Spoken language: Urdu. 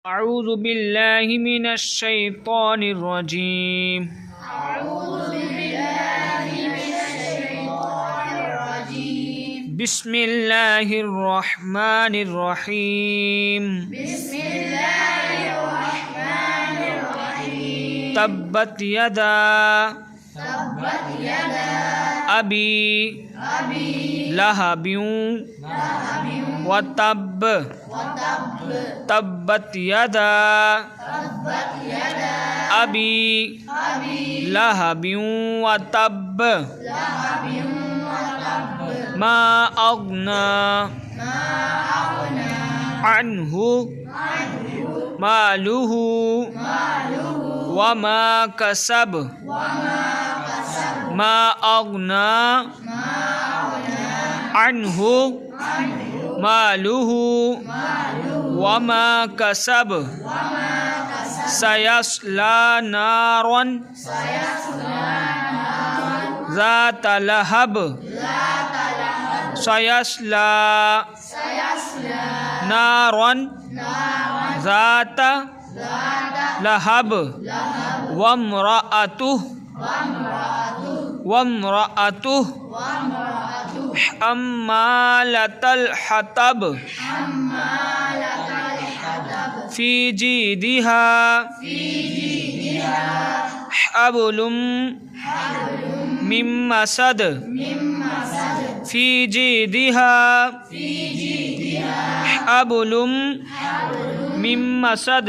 أعوذ بالله من الشيطان الرجيم بسم الله الرحمن الرحيم تبت يدا أبي لهب وتب تبت يدا أبي لهب وتب ما أغنى عنه ماله وما كسب ما أغنى عنه ماله وما كسب سيصلى نارا ذات لهب سيصلى نارا ذات لهب وامرأته حمالة الحطب في جيدها حبل من مسد في جيدها حبل من مسد